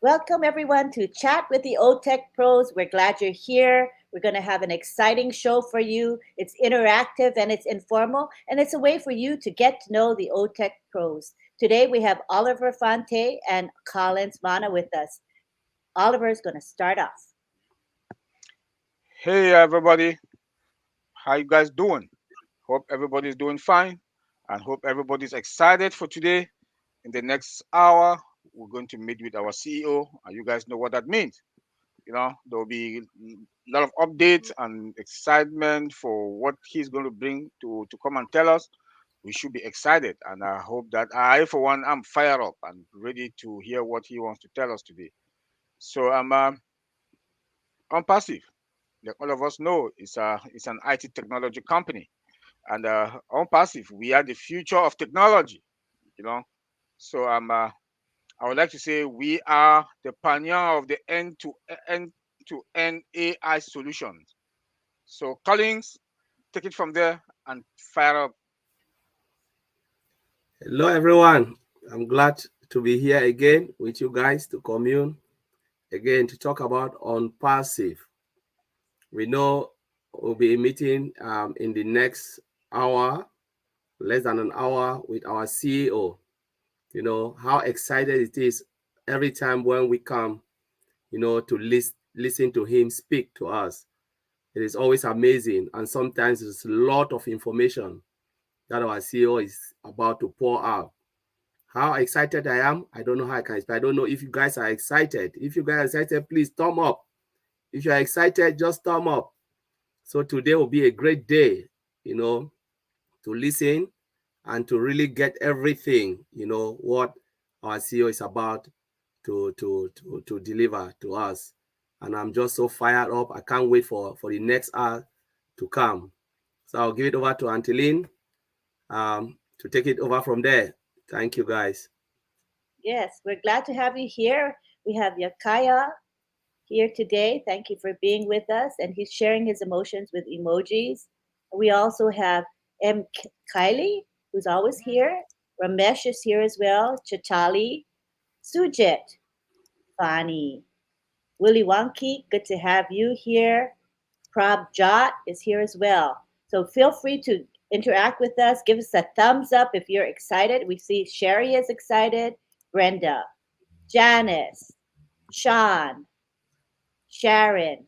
Welcome everyone to Chat with the OTech Pros. We're glad you're here. We're going to have an exciting show for you. It's interactive and it's informal, and it's a way for you to get to know the OTech Pros. Today we have Oliver Fonte and Collins Mana with us. Oliver is going to start off. Hey everybody, how you guys doing? Hope everybody's doing fine and hope everybody's excited for today. In the next hour, we're going to meet with our CEO and you guys know what that means. There'll be a lot of updates and excitement for what he's going to bring to come and tell us. We should be excited and I hope that I, for one, I'm fired up and ready to hear what he wants to tell us today. So I'm passive. Like all of us know, it's an IT technology company, and on passive, we are the future of technology. You know, so I would like to say we are the pioneer of the end to end AI solutions. So Collins, take it from there and fire up. Hello, everyone. I'm glad to be here again with you guys to commune again to talk about on passive. We know we'll be meeting in the next hour, less than an hour, with our CEO. You know how excited it is every time when we come, to listen to him speak to us. It is always amazing, and sometimes it's a lot of information that our CEO is about to pour out. How excited I am, I don't know how I can explain. I don't know if you guys are excited. If you guys are excited, please thumb up. If you are excited, just thumb up. So today will be a great day, to listen and to really get everything, what our CEO is about to deliver to us. And I'm just so fired up. I can't wait for the next hour to come. So I'll give it over to Anteline to take it over from there. Thank you, guys. Yes, we're glad to have you here. We have Yakaya here today. Thank you for being with us. And he's sharing his emotions with emojis. We also have Kylie, who's always here. Ramesh is here as well. Chitali, Sujit, Fani, Willy Wonky, good to have you here. Prab Jot is here as well. So feel free to interact with us. Give us a thumbs up if you're excited. We see Sherry is excited. Brenda, Janice, Sean, Sharon.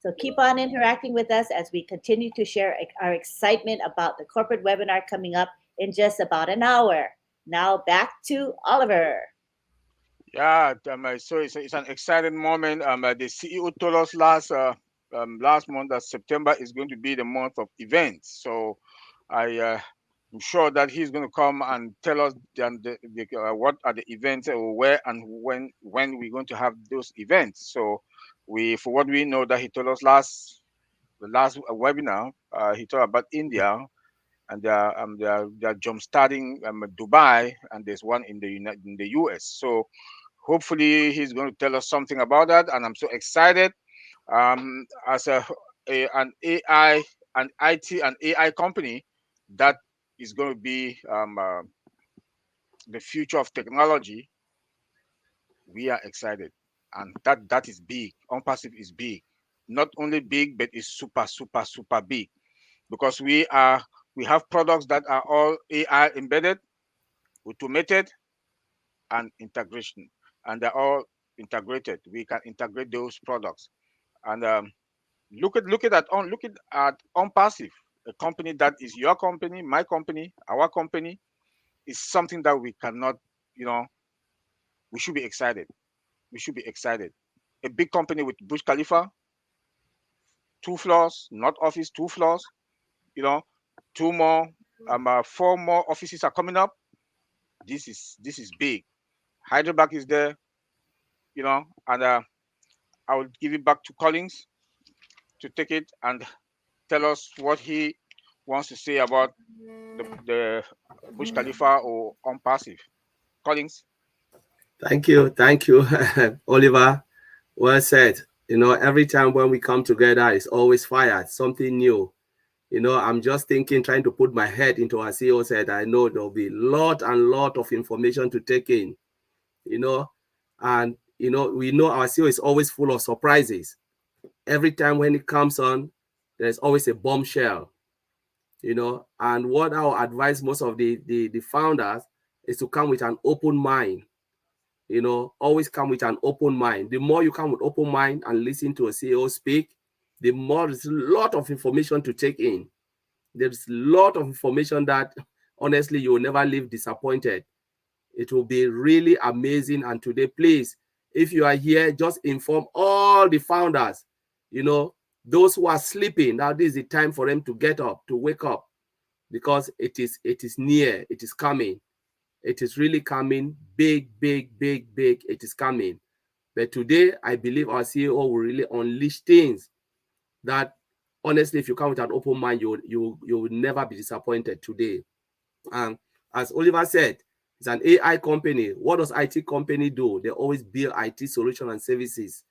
So keep on interacting with us as we continue to share our excitement about the corporate webinar coming up in just about an hour. Now back to Oliver. Yeah, so it's an exciting moment. The CEO told us last month that September is going to be the month of events. So I'm sure that he's going to come and tell us what are the events, where and when we're going to have those events. So for what we know that he told us the last webinar, he talked about India and they're jump starting Dubai, and there's one in the US. So hopefully he's going to tell us something about that, and I'm so excited. As an AI, an IT and AI company, that is going to be the future of technology. We are excited, and that is big. OnPassive is big, not only big, but it's super big, because we have products that are all AI embedded, automated, and integration, and they're all integrated. We can integrate those products, and look at OnPassive, a company that is your company, my company, our company, is something that we cannot, you know, we should be excited. We should be excited. A big company with Burj Khalifa, 2 floors, not office, 2 floors, you know, two more, four more offices are coming up. This is big. Hyderabad is there, and I will give it back to Collins to take it and tell us what he wants to say about the Bush Khalifa or on passive. Collins. Thank you, Oliver. Well said. Every time when we come together, it's always fire, something new. I'm just thinking, trying to put my head into our CEO's head. I know there'll be lot and lot of information to take in, and you know, we know our CEO is always full of surprises. Every time when it comes on, there's always a bombshell, you know. And what I would advise most of the founders is to come with an open mind, you know, always come with an open mind. The more you come with open mind and listen to a CEO speak, the more there's a lot of information to take in. There's a lot of information that honestly you will never leave disappointed. It will be really amazing. And today, please, if you are here, just inform all the founders, you know, those who are sleeping. Now, this is the time for them to get up, to wake up, because it is near, it is coming. It is really coming. Big, big, big, big. It is coming. But today, I believe our CEO will really unleash things that, honestly, if you come with an open mind, you will never be disappointed today. And as Oliver said, it's an AI company. What does IT company do? They always build IT solutions and services.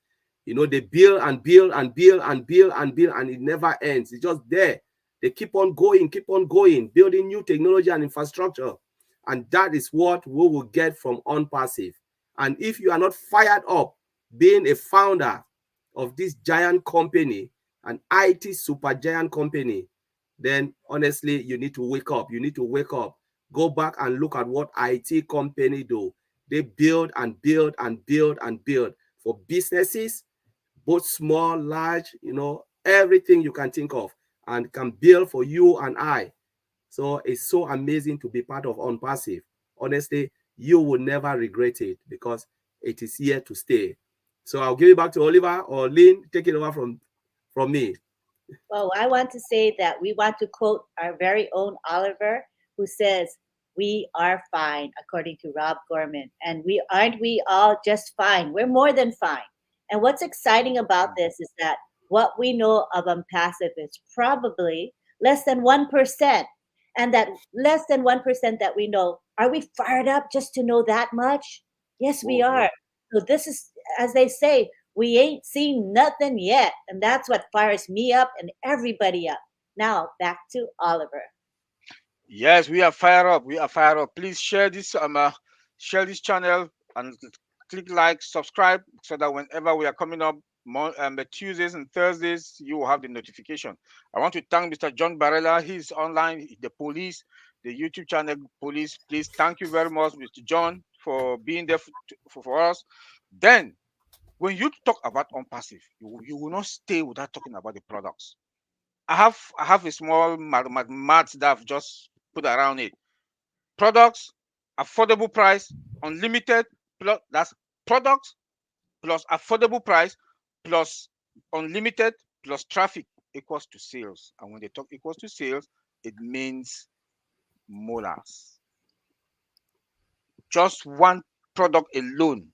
You know, they build and build and build and build and build, and it never ends. It's just there. They keep on going, building new technology and infrastructure. And that is what we will get from OnPassive. And if you are not fired up being a founder of this giant company, an IT super giant company, then honestly, you need to wake up. You need to wake up. Go back and look at what IT company do. They build and build and build and build for businesses, both small, large, you know, everything you can think of, and can build for you and I. So it's so amazing to be part of OnPassive. Honestly, you will never regret it because it is here to stay. So I'll give it back to Oliver, or Lynn, take it over from me. Well, I want to say that we want to quote our very own Oliver, who says, "We are fine," according to Rob Gorman. And we all just fine? We're more than fine. And what's exciting about this is that what we know of Passive is probably less than 1%. And that less than 1% that we know, are we fired up just to know that much? Yes, we Oh, yeah. are. So this is, as they say, we ain't seen nothing yet. And that's what fires me up and everybody up. Now back to Oliver. Yes, we are fired up. We are fired up. Please share this channel and click like, subscribe, so that whenever we are coming up the Tuesdays and Thursdays, you will have the notification. I want to thank Mr. John Barella. He's online, the police, the YouTube channel police. Please, thank you very much, Mr. John, for being there for us. Then, when you talk about OnPassive, you will not stay without talking about the products. I have a small math that I've just put around it. Products, affordable price, unlimited, plus that's products plus affordable price plus unlimited plus traffic equals to sales. And when they talk equals to sales, it means molars. Just one product alone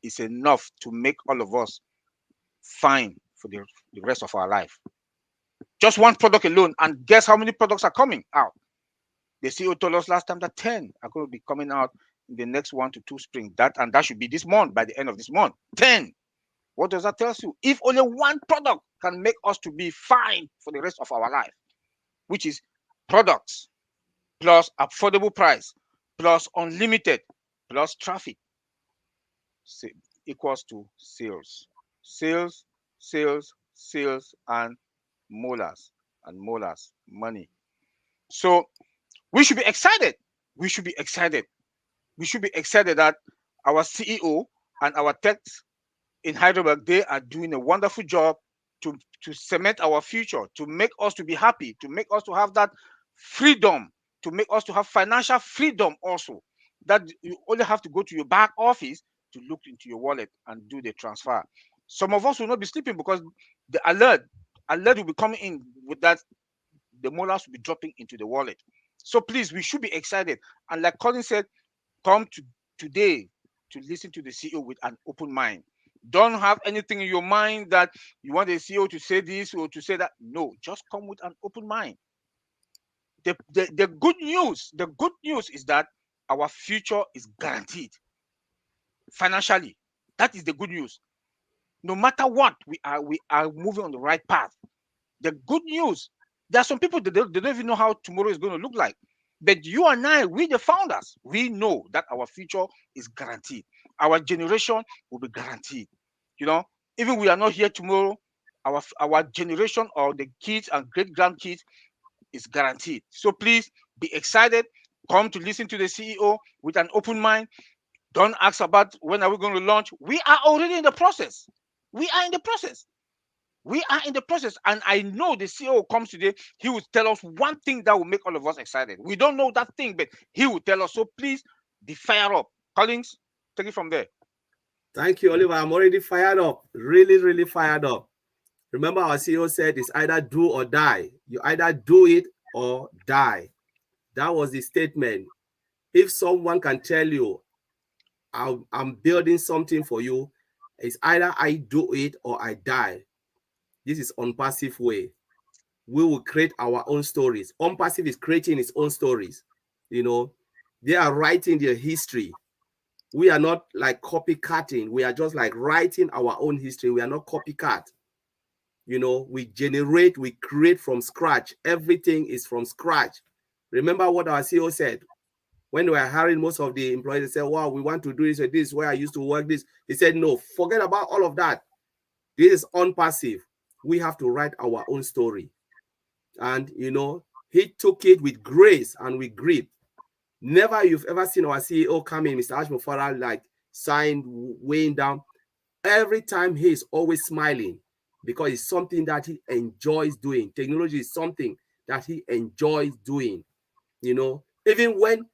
is enough to make all of us fine for the rest of our life. Just one product alone, and guess how many products are coming out? The CEO told us last time that 10 are going to be coming out in the next 1 to 2 spring. That should be this month, by the end of this month. 10. What does that tell you? If only one product can make us to be fine for the rest of our life, which is products plus affordable price plus unlimited plus traffic, equals to sales. Sales, sales, sales, and molars, money. So we should be excited. We should be excited. We should be excited that our CEO and our techs in Heidelberg, they are doing a wonderful job to cement our future, to make us to be happy, to make us to have that freedom, to make us to have financial freedom also. That you only have to go to your back office to look into your wallet and do the transfer. Some of us will not be sleeping because the alert will be coming in with that. The molars will be dropping into the wallet. So please, we should be excited. And like Colin said, come to today to listen to the CEO with an open mind. Don't have anything in your mind that you want the CEO to say this or to say that. No, just come with an open mind. The good news is that our future is guaranteed financially. That is the good news. No matter what, we are moving on the right path. The good news, there are some people that they don't even know how tomorrow is going to look like. But you and I, we the founders, we know that our future is guaranteed. Our generation will be guaranteed. You know, even we are not here tomorrow, our generation or the kids and great grandkids is guaranteed. So please be excited. Come to listen to the CEO with an open mind. Don't ask about when are we going to launch. We are already in the process. We are in the process. We are in the process. And I know the CEO comes today, he will tell us one thing that will make all of us excited. We don't know that thing, but he will tell us. So please be fired up. Collins, take it from there. Thank you, Oliver. I'm already fired up. Really, really fired up. Remember, our CEO said it's either do or die. You either do it or die. That was the statement. If someone can tell you, I'm building something for you, it's either I do it or I die. This is unpassive way. We will create our own stories. Unpassive is creating its own stories. You know, they are writing their history. We are not like copycatting. We are just like writing our own history. We are not copycat. You know, we generate, we create from scratch. Everything is from scratch. Remember what our CEO said when we were hiring most of the employees. They said, wow, we want to do this or this, where I used to work this. He said, no, forget about all of that. This is unpassive. We have to write our own story. And, you know, he took it with grace and with grip. Never you've ever seen our CEO come in, Mr. Ashmufara, like signed, weighing down. Every time he is always smiling because it's something that he enjoys doing. Technology is something that he enjoys doing. You know, even when,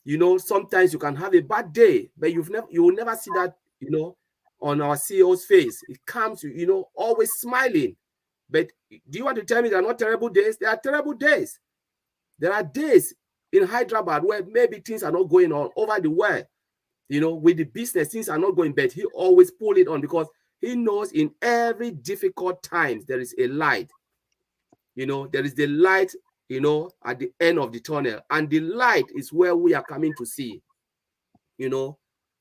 you know, sometimes you can have a bad day, but you will never see that, you know, on our CEO's face. It comes, you know, always smiling. But do you want to tell me there are not terrible days? There are terrible days. There are days in Hyderabad where maybe things are not going on over the world. You know, with the business, things are not going, but he always pull it on because he knows in every difficult times there is a light. You know, there is the light, you know, at the end of the tunnel. And the light is where we are coming to see. You know,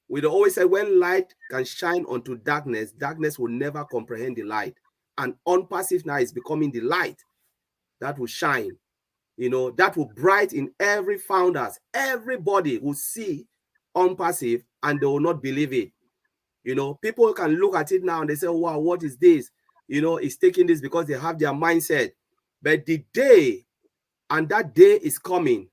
we always say when light can shine onto darkness, darkness will never comprehend the light. And unpassive now is becoming the light that will shine. You know, that will bright in every founders. Everybody will see unpassive and they will not believe it. You know, people can look at it now and they say, wow, what is this? You know, it's taking this because they have their mindset. But the day, and that day is coming,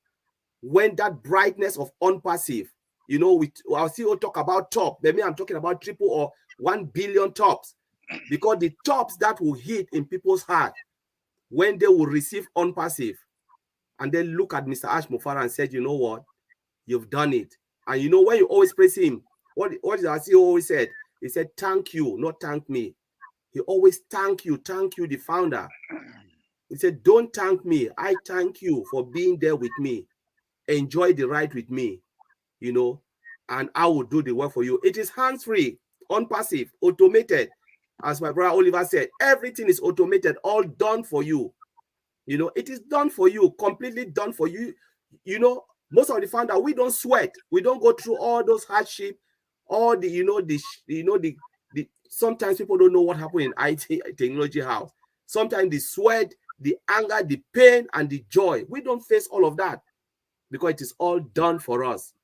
when that brightness of unpassive, you know, our CEO talk about top, but me, I'm talking about triple or 1 billion tops. Because the tops that will hit in people's heart when they will receive unpassive, and then look at Mr. Ash Mufara and said, you know what, you've done it. And you know, when you always praise him, what is our CEO always said? He said, thank you, not thank me. He always thank you, the founder. He said, don't thank me. I thank you for being there with me. Enjoy the ride with me, you know, and I will do the work for you. It is hands-free, unpassive, automated. As my brother Oliver said, everything is automated, all done for you. You know, it is done for you, completely done for you. You know, most of the founder, we don't sweat. We don't go through all those hardship, all the, the sometimes people don't know what happened in IT technology house. Sometimes the sweat, the anger, the pain, and the joy. We don't face all of that because it is all done for us.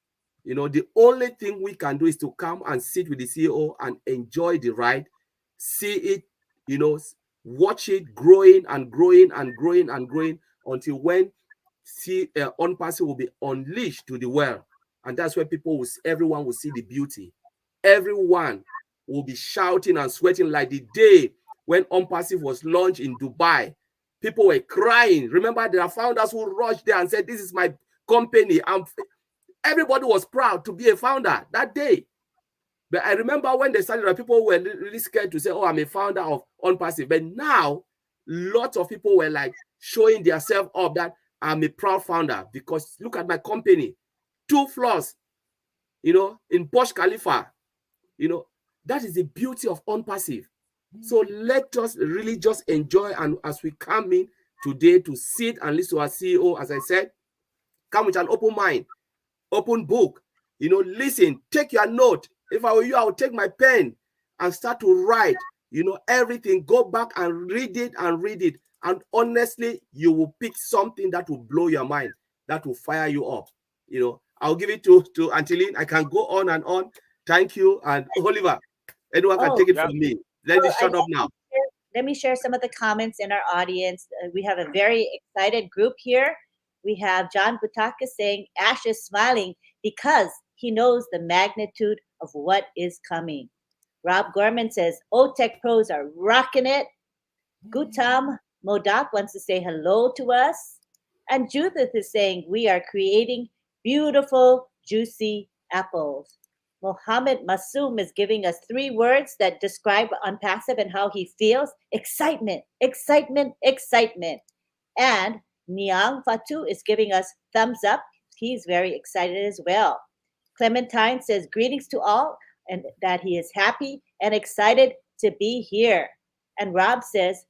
You know, the only thing we can do is to come and sit with the CEO and enjoy the ride, see it, you know, watch it growing and growing and growing and growing until when unpassive will be unleashed to the world. And that's where everyone will see the beauty. Everyone will be shouting and sweating like the day when unpassive was launched in Dubai. People were crying. Remember, there are founders who rushed there and said, this is my company. Everybody was proud to be a founder that day. But I remember when they started, people were really scared to say, oh, I'm a founder of unpassive. But now, lots of people were like showing themselves up that I'm a proud founder because look at my company, 2 floors, you know, in Burj Khalifa. You know, that is the beauty of unpassive. So let us really just enjoy, and as we come in today to sit and listen to our CEO, as I said, come with an open mind, open book, you know, listen, take your note. If I were you, I would take my pen and start to write, you know, everything, go back and read it. And honestly, you will pick something that will blow your mind. that will fire you up. You know, I'll give it to Antilene. I can go on and on. Thank you. And Oliver, anyone can Oh, take it Yeah. from me. Let me well, shut up now. let me share some of the comments in our audience. We have a very excited group here. We have John Butaka saying Ash is smiling because he knows the magnitude of what is coming. Rob Gorman says OTech Pros are rocking it. Gutam Modak wants to say hello to us. And Judith is saying we are creating beautiful, juicy apples. Mohammed Masoom is giving us 3 words that describe Unpassive and how he feels: excitement, excitement, excitement. And Niang Fatu is giving us thumbs up. He's very excited as well. Clementine says greetings to all and that he is happy and excited to be here. And Rob says,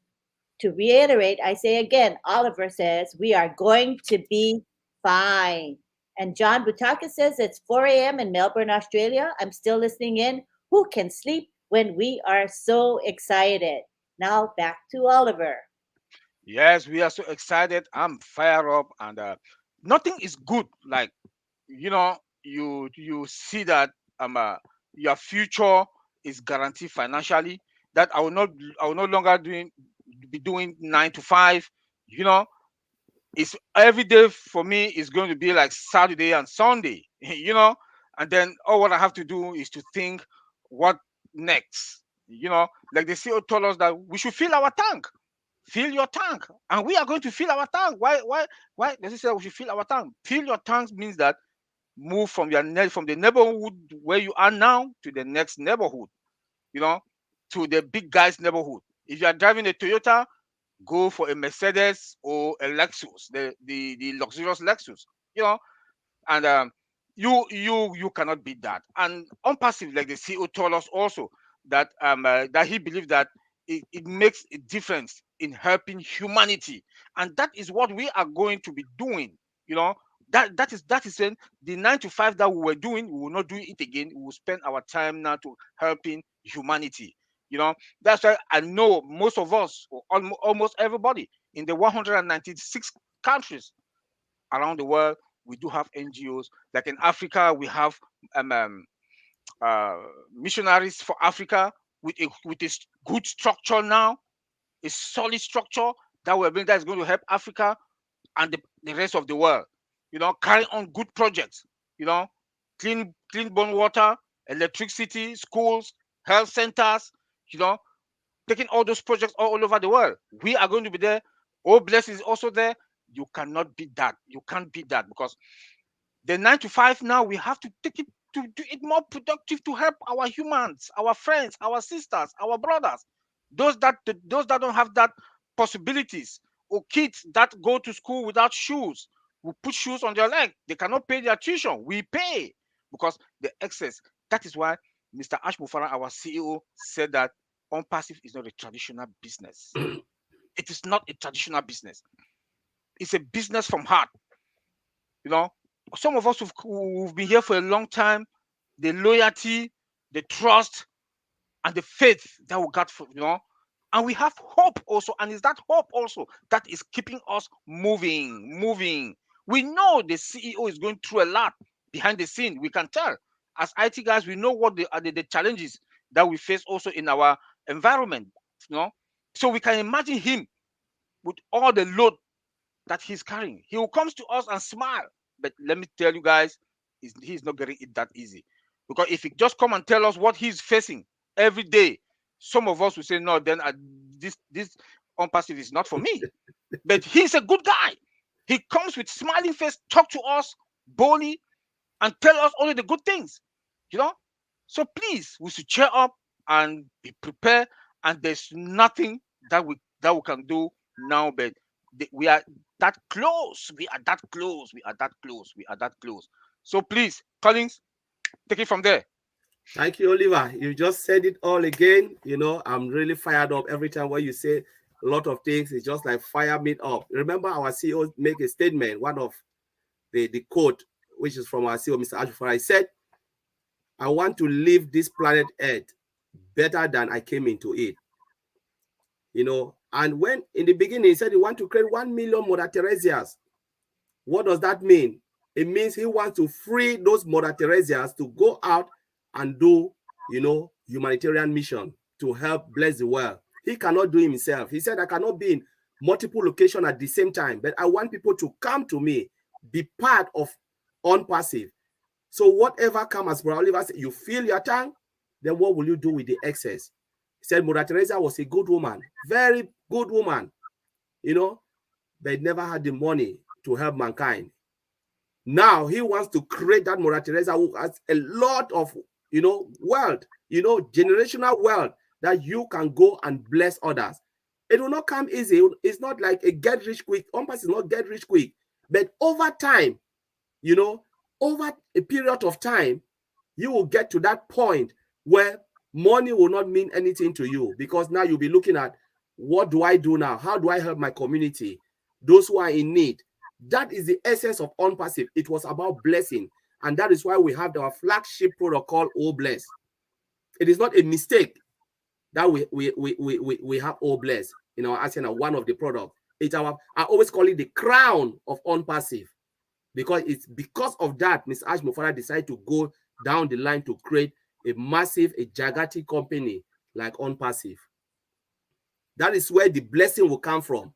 to reiterate, I say again, Oliver says, we are going to be fine. And John Butaka says it's 4 a.m. in Melbourne, Australia. I'm still listening in. Who can sleep when we are so excited? Now back to Oliver. Yes, we are so excited. I'm fired up, and nothing is good like, you see that your future is guaranteed financially. That I will no longer be doing 9 to 5. You know, it's every day for me is going to be like Saturday and Sunday. And then all what I have to do is to think what next. Like the CEO told us that we should fill our tank. Fill your tank, and we are going to fill our tank. Why does it say we should fill our tank? Fill your tanks means that move from from the neighborhood where you are now to the next neighborhood, you know, to the big guy's neighborhood. If you are driving a Toyota, go for a Mercedes or a Lexus, the luxurious Lexus, you know, and you cannot beat that. And on passive, like the CEO told us also that that he believed that it makes a difference in helping humanity, and that is what we are going to be doing. You know, that is when the 9 to 5 that we were doing, we will not do it again. We will spend our time now to helping humanity. That's why I know most of us, or almost everybody in the 196 countries around the world, we do have NGOs. Like in Africa, we have um, um, uh, missionaries for Africa with a good structure now, a solid structure that is going to help Africa and the rest of the world. Carry on good projects. You know, clean born water, electricity, schools, health centers. You know, taking all those projects all over the world. We are going to be there. Oh, Bless is also there. You cannot beat that. You can't beat that, because the 9 to 5 now, we have to take it to do it more productive to help our humans, our friends, our sisters, our brothers, those that don't have that possibilities, or kids that go to school without shoes. We put shoes on their leg. They cannot pay their tuition. We pay because the excess. That is why Mr. Ash Mufara, our CEO, said that OnPassive is not a traditional business. It is not a traditional business. It's a business from heart. You know, some of us who've been here for a long time, the loyalty, the trust, and the faith that we got from, and we have hope also. And it's that hope also that is keeping us moving. We know the CEO is going through a lot behind the scene. We can tell. As IT guys, we know what the challenges that we face also in our environment, you know. So we can imagine him with all the load that he's carrying. He will come to us and smile. But let me tell you guys, he's not getting it that easy. Because if he just come and tell us what he's facing every day, some of us will say, no, then this OnPassive is not for me. But he's a good guy. He comes with smiling face, talk to us boldly, and tell us only the good things. You know? So please, we should cheer up and be prepared. And there's nothing that we can do now, but we are that close. We are that close. We are that close. We are that close. So please, Collins, take it from there. Thank you, Oliver. You just said it all again. I'm really fired up every time when you say a lot of things. It's just like fire me up. Remember, our CEO make a statement. One of the quote, which is from our CEO, Mr. Ashford. I said, I want to leave this planet Earth better than I came into it. And when in the beginning he said he want to create 1 million Mother Teresias, What does that mean? It means he wants to free those Mother Teresias to go out and do, humanitarian mission to help bless the world. He cannot do it himself. He said, I cannot be in multiple locations at the same time, but I want people to come to me, be part of OnPassive. So whatever comes, as Brother Oliver said, you fill your tank, then what will you do with the excess? He said Mother Teresa was a good woman, very good woman, but never had the money to help mankind. Now he wants to create that Mother Teresa who has a lot of, wealth, generational wealth that you can go and bless others. It will not come easy. It's not like a get rich quick. OnPassive is not get rich quick. But over time, over a period of time, you will get to that point where money will not mean anything to you, because now you'll be looking at, what do I do now? How do I help my community? Those who are in need. That is the essence of OnPassive. It was about blessing. And that is why we have our flagship protocol, O Bless. It is not a mistake that we have O Bless in our arsenal, one of the products. It's I always call it the crown of OnPassive, because it's because of that Ms. Ash Mufara decided to go down the line to create a massive, a gigantic company like OnPassive. That is where the blessing will come from.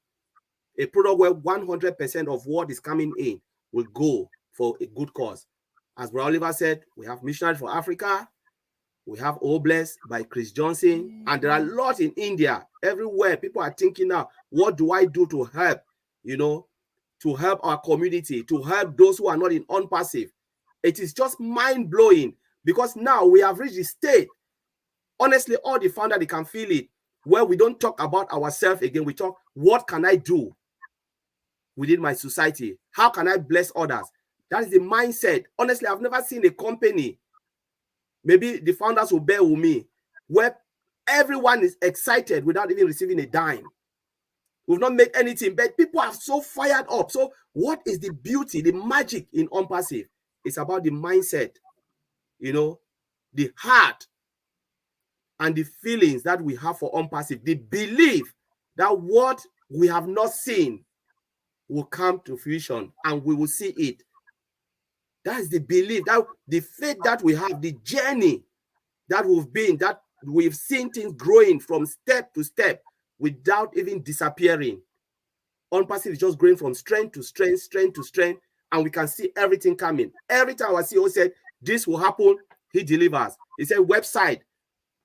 A product where 100% of what is coming in will go for a good cause. As Brother Oliver said, we have Missionary for Africa, we have O Bless by Chris Johnson, and there are lots in India. Everywhere people are thinking now, what do I do to help, to help our community, to help those who are not in OnPassive? It is just mind-blowing, because now we have reached the state. Honestly, all the founders, they can feel it, where we don't talk about ourselves again. We talk, what can I do within my society? How can I bless others? That is the mindset. Honestly, I've never seen a company, maybe the founders will bear with me, where everyone is excited without even receiving a dime. We've not made anything, but people are so fired up. So what is the beauty, the magic in OnPassive? It's about the mindset, the heart, and the feelings that we have for OnPassive, the belief that what we have not seen will come to fruition and we will see it. That's the belief, that the faith that we have, the journey that we've been, that we've seen things growing from step to step without even disappearing. OnPassive is just growing from strength to strength, strength to strength, and we can see everything coming. Every time our CEO said, this will happen, he delivers. He said, website,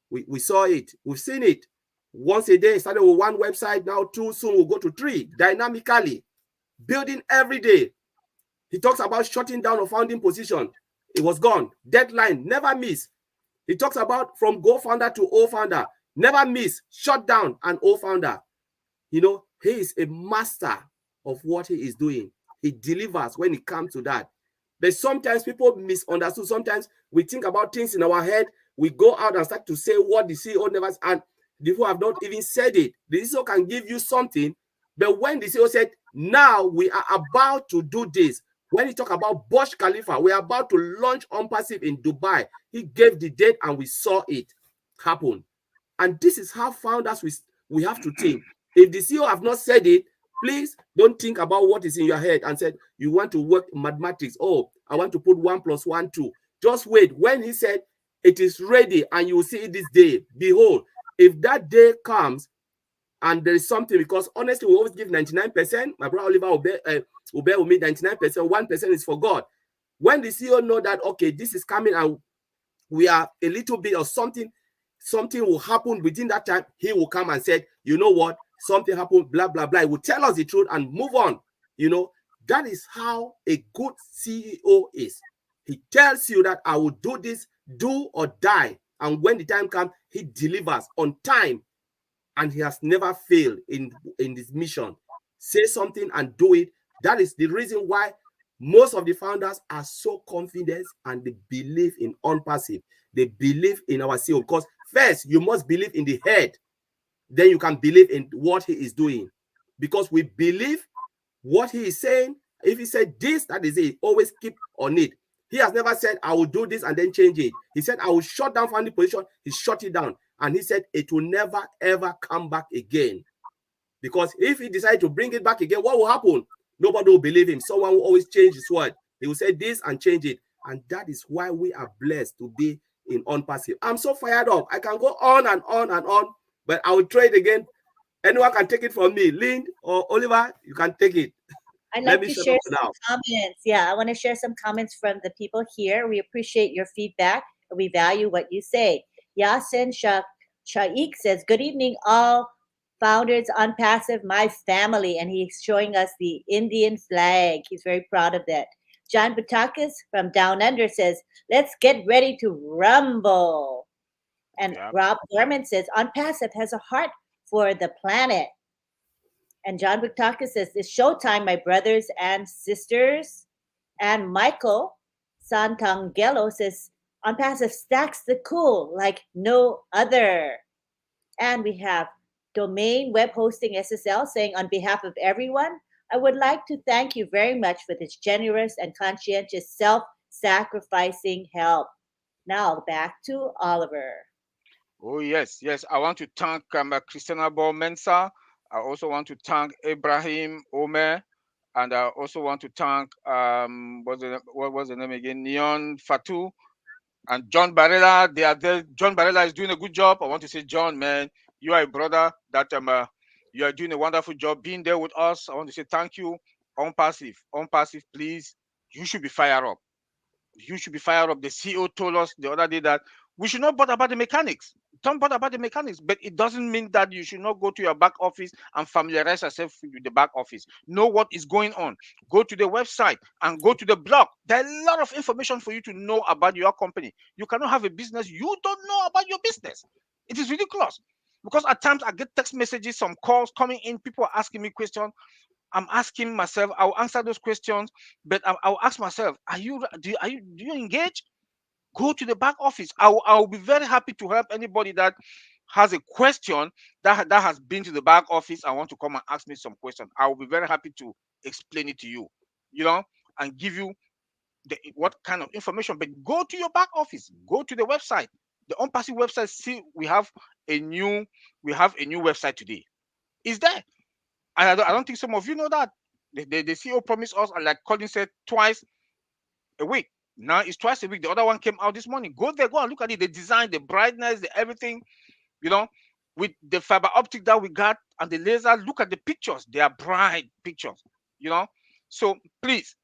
we saw it, we've seen it. Once a day, started with one website, now 2, soon we'll go to 3, dynamically, building every day. He talks about shutting down a founding position. It was gone. Deadline, never miss. He talks about from Go founder to O founder, never miss, shut down an O founder. He is a master of what he is doing. He delivers when it comes to that. But sometimes people misunderstood. Sometimes we think about things in our head. We go out and start to say what the CEO never, and the people have not even said it. The CEO can give you something, but when the CEO said, now we are about to do this, when he talked about Burj Khalifa, we are about to launch OnPassive in Dubai, he gave the date and we saw it happen. And this is how founders we have to think. If the CEO have not said it, please don't think about what is in your head and said, you want to work mathematics. Oh, I want to put 1 + 1, 2. Just wait. When he said it is ready and you will see it this day, behold, if that day comes and there is something, because honestly, we always give 99%. My brother Oliver will bear with me, 99%, 1% is for God. When the CEO know that, okay, this is coming and we are a little bit of something will happen within that time, he will come and say, you know what, something happened, blah, blah, blah. He will tell us the truth and move on. That is how a good CEO is. He tells you that I will do this, do or die. And when the time comes, he delivers on time. And he has never failed in this mission. Say something and do it. That is the reason why most of the founders are so confident and they believe in OnPassive. They believe in our CEO. Because first, you must believe in the head. Then you can believe in what he is doing. Because we believe what he is saying. If he said this, that is it. Always keep on it. He has never said, I will do this and then change it. He said, I will shut down founding position. He shut it down. And he said, it will never, ever come back again. Because if he decides to bring it back again, what will happen? Nobody will believe him. Someone will always change his word. He will say this and change it. And that is why we are blessed to be in on passive. I'm so fired up. I can go on and on and on, but I will trade again. Anyone can take it from me. Lynn or Oliver, you can take it. I'd Let like me to shut share up some now. comments. Yeah, I want to share some comments from the people here. We appreciate your feedback. We value what you say. Yasin Shaikh says, "Good evening, all founders on Passive, my family." And he's showing us the Indian flag. He's very proud of that. John Batakis from Down Under says, "Let's get ready to rumble." And Yeah. Rob Gorman says, "On Passive has a heart for the planet." And John Buktakis says, "It's showtime, my brothers and sisters." And Michael Santangelo says, "On Passive stacks the cool like no other." And we have Domain Web Hosting SSL saying, "On behalf of everyone, I would like to thank you very much for this generous and conscientious self-sacrificing help." Now back to Oliver. Oh, yes, yes. I want to thank Christina Mensa. I also want to thank Ibrahim Omer. And I also want to thank, what was the name again? Neon Fatu and John Barella. They are there. John Barella is doing a good job. I want to say, John, man, you are a brother that you are doing a wonderful job being there with us. I want to say thank you. On passive, please. You should be fired up. You should be fired up. The CEO told us the other day that we should not bother about the mechanics. Don't bother about the mechanics, but it doesn't mean that you should not go to your back office and familiarize yourself with the back office. Know what is going on. Go to the website and go to the blog. There are a lot of information for you to know about your company. You cannot have a business you don't know about your business. It is ridiculous. Because at times I get text messages, some calls coming in, people are asking me questions. I'm asking myself, I'll answer those questions, but I'll ask myself, do you engage? Go to the back office. I'll be very happy to help anybody that has a question that has been to the back office and want to come and ask me some question. I will be very happy to explain it to you, and give you what kind of information. But go to your back office, go to the website, the Unpassive website. See, we have a new website today. It's there. And I don't think some of you know that. The CEO promised us, and like Colin said, twice a week. Now it's twice a week. The other one came out this morning. Go there, go and look at it. The design, the brightness, the everything, you know, with the fiber optic that we got and the laser. Look at the pictures. They are bright pictures, you know. So please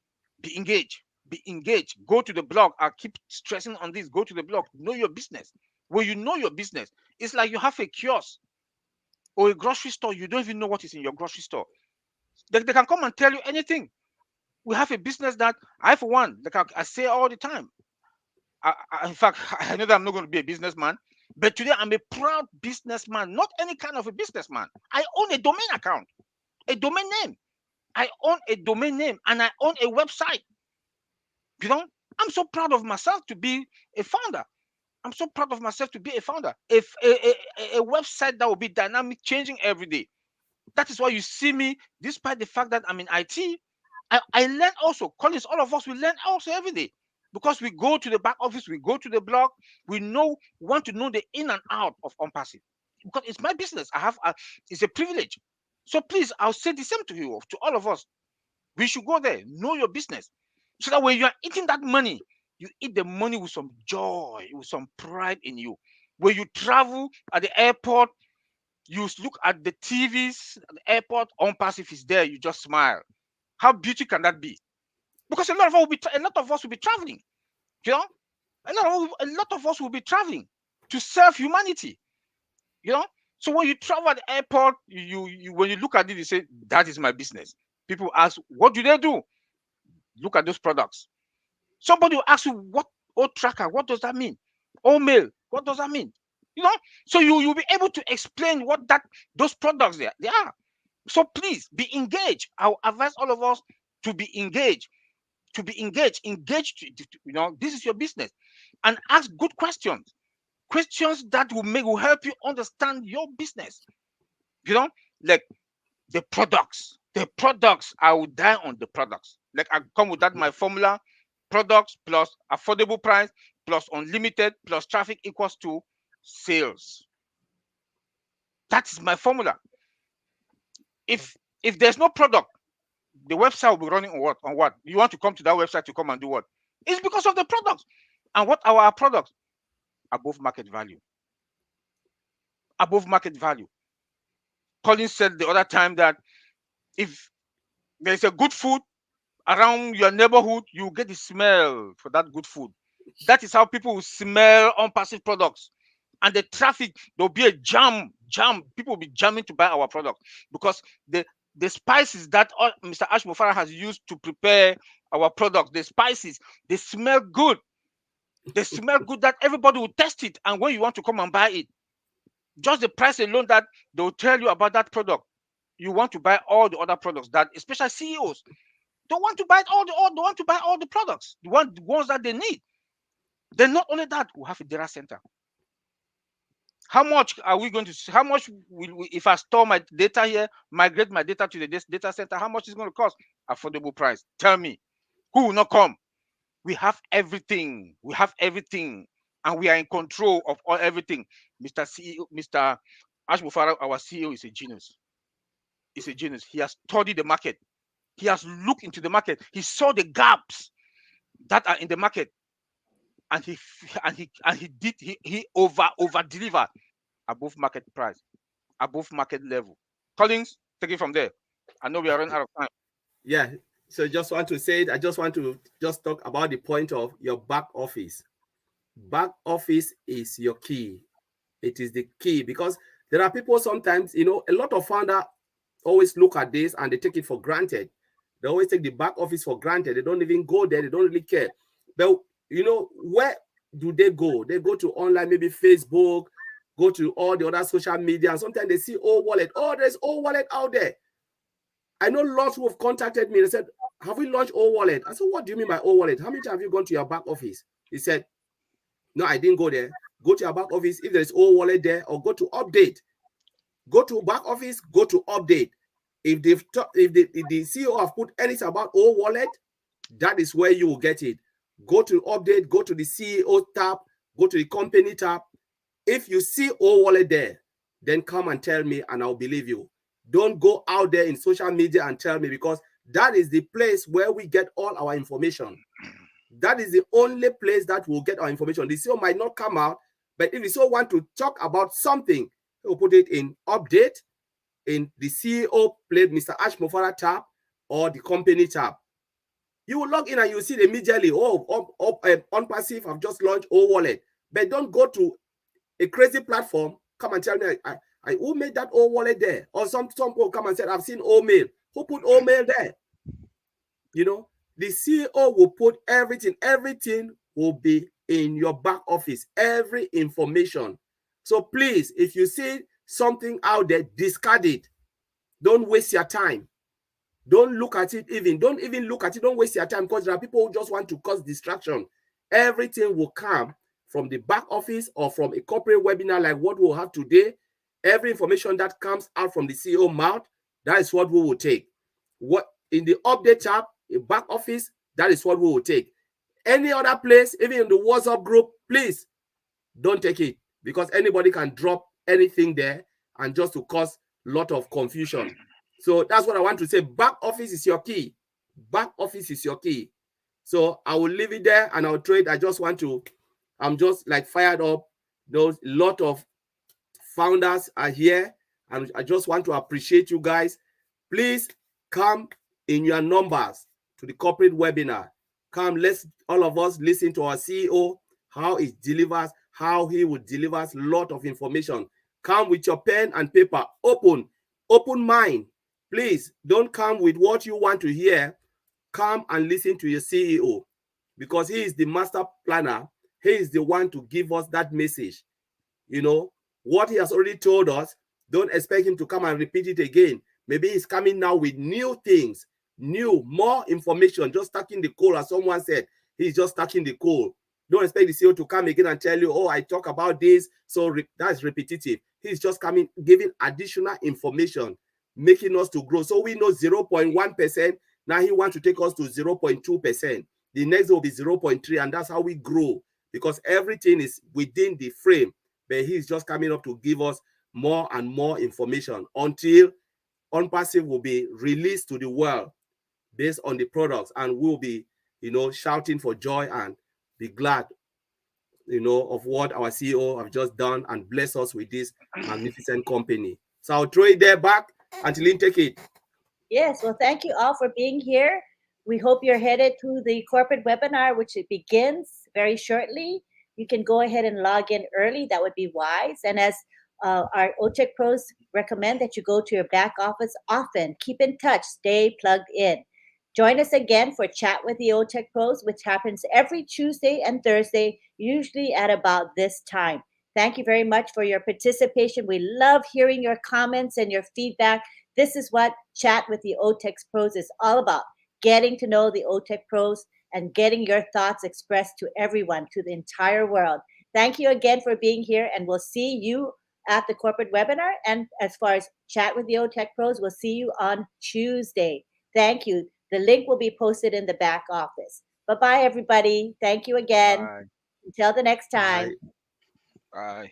be engaged. Be engaged. Go to the blog. I keep stressing on this. Go to the blog. Know your business. When you know your business, it's like you have a kiosk or a grocery store. You don't even know what is in your grocery store. They can come and tell you anything. We have a business that I, for one, like I say all the time. In fact, I know that I'm not going to be a businessman, but today I'm a proud businessman, not any kind of a businessman. I own a domain account, a domain name. I own a domain name and I own a website. You know, I'm so proud of myself to be a founder. I'm so proud of myself to be a founder. If a website that will be dynamic, changing every day. That is why you see me, despite the fact that I'm in IT, I learn also. Collins, all of us, we learn also every day because we go to the back office, we go to the blog, we want to know the in and out of Unpassive because it's my business. It's a privilege. So please, I'll say the same to you, to all of us. We should go there, know your business, so that when you are eating that money, you eat the money with some joy, with some pride in you. When you travel at the airport, you look at the TVs at the airport, Unpassive is there, you just smile. How beautiful can that be? Because a lot of us will be traveling. You know, a lot of us will be traveling to serve humanity. You know, so when you travel at the airport, you when you look at it, you say that is my business. People ask, what do they do? Look at those products. Somebody will ask you, what tracker? What does that mean? Mail, what does that mean? You know, so you'll be able to explain what those products they are. So please be engaged. I'll advise all of us to be engaged. This is your business, and ask good questions that will help you understand your business. Like the products, I will die on the products. Like I come with that my formula: products plus affordable price plus unlimited plus traffic equals to sales. That is my formula. If there's no product, the website will be running on what? On what? You want to come to that website to come and do what? It's because of the products. And what are our products? Above market value. Above market value. Colin said the other time that if there's a good food around your neighborhood, you get the smell for that good food. That is how people will smell unpassive products. And the traffic, there'll be a jam. People will be jamming to buy our product because the spices that Mr. Ash Mufara has used to prepare our product, the spices, they smell good. They smell good that everybody will test it. And when you want to come and buy it, just the price alone that they'll tell you about that product, you want to buy all the other products that, especially CEOs, don't want to buy they want to buy all the products, the ones that they need. Then not only that, we have a data center. How much are we going to? How much will we, if I store my data here, migrate my data to the data center? How much is going to cost? Affordable price. Tell me, who will not come? We have everything. We have everything, and we are in control of everything. Mr. CEO, Mr. Ash Mufara, our CEO, is a genius. He's a genius. He has studied the market. He has looked into the market. He saw the gaps that are in the market, and he over delivered above market price, above market level. Collins, take it from there. I know we are running out of time. Yeah. So just want to say, I just want to just talk about the point of your back office. Back office is your key. It is the key because there are people sometimes, a lot of founders always look at this and they take it for granted. They always take the back office for granted. They don't even go there. They don't really care. But, where do they go? They go to online, maybe Facebook, go to all the other social media. And sometimes they see wallet. Oh, there's wallet out there. I know lots who have contacted me and said, have we launched wallet? I said, what do you mean by wallet? How many times have you gone to your back office? He said, no, I didn't go there. Go to your back office if there's wallet there, or go to update. Go to back office, go to update. If the CEO have put anything about wallet, that is where you will get it. Go to update, go to the CEO tab, go to the company tab. If you see wallet there, then come and tell me and I'll believe you. Don't go out there in social media and tell me, because that is the place where we get all our information. That is the only place that we'll get our information. The CEO might not come out, but if the CEO want to talk about something, he'll put it in update, in the CEO plate, Mr. Ash Mufara tab, or the company tab. You will log in and you will see immediately, on passive, I've just launched wallet. But don't go to a crazy platform, come and tell me, who made that wallet there? Or some people come and say, I've seen mail. Who put mail there? The CEO will put everything will be in your back office, every information. So please, if you see something out there, discard it. Don't waste your time. Don't look at it even. Don't even look at it. Don't waste your time, because there are people who just want to cause distraction. Everything will come from the back office or from a corporate webinar like what we'll have today. Every information that comes out from the CEO mouth, that is what we will take. What in the update tab, in back office, that is what we will take. Any other place, even in the WhatsApp group, please don't take it, because anybody can drop anything there and just to cause a lot of confusion. So that's what I want to say. Back office is your key. Back office is your key. So I will leave it there and I'll trade. I'm just like fired up. Those lot of founders are here, and I just want to appreciate you guys. Please come in your numbers to the corporate webinar. Come, let's all of us listen to our CEO, how he delivers, how he will deliver a lot of information. Come with your pen and paper, open mind. Please don't come with what you want to hear. Come and listen to your CEO, because he is the master planner. He is the one to give us that message. What he has already told us, don't expect him to come and repeat it again. Maybe he's coming now with new things, more information, just stacking the coal, as someone said. He's just stacking the coal. Don't expect the CEO to come again and tell you, oh, I talk about this, so that's repetitive. He's just coming, giving additional information, making us to grow. So we know 0.1%. Now he wants to take us to 0.2%. The next will be 0.3, and that's how we grow, because everything is within the frame. But he's just coming up to give us more and more information until OnPassive will be released to the world. based on the products, and we'll be, shouting for joy and be glad, of what our CEO have just done and bless us with this magnificent company. So I'll throw it there back. Angeline, take it. Yes, well, thank you all for being here. We hope you're headed to the corporate webinar, which it begins very shortly. You can go ahead and log in early. That would be wise. And as our OTech Pros recommend that you go to your back office often. Keep in touch. Stay plugged in. Join us again for Chat with the OTech Pros, which happens every Tuesday and Thursday, usually at about this time. Thank you very much for your participation. We love hearing your comments and your feedback. This is what Chat with the OTech Pros is all about, getting to know the OTech Pros and getting your thoughts expressed to everyone, to the entire world. Thank you again for being here, and we'll see you at the corporate webinar. And as far as Chat with the OTech Pros, we'll see you on Tuesday. Thank you. The link will be posted in the back office. Bye-bye, everybody. Thank you again. Bye. Until the next time. Bye. Bye.